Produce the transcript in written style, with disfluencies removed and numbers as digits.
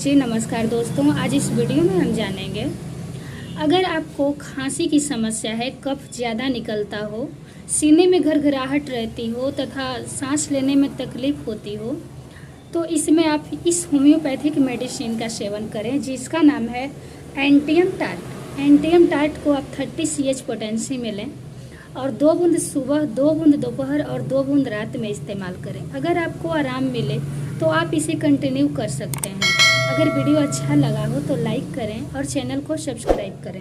जी नमस्कार दोस्तों, आज इस वीडियो में हम जानेंगे अगर आपको खांसी की समस्या है, कफ ज़्यादा निकलता हो, सीने में घरघराहट रहती हो तथा सांस लेने में तकलीफ होती हो, तो इसमें आप इस होम्योपैथिक मेडिसिन का सेवन करें जिसका नाम है एंटियम टार्ट। एंटियम टार्ट को आप 30 CH पोटेंसी में लें और 2 बूंद सुबह, 2 बूंद दोपहर और 2 बूंद रात में इस्तेमाल करें। अगर आपको आराम मिले तो आप इसे कंटिन्यू कर सकते हैं। अगर वीडियो अच्छा लगा हो तो लाइक करें और चैनल को सब्सक्राइब करें।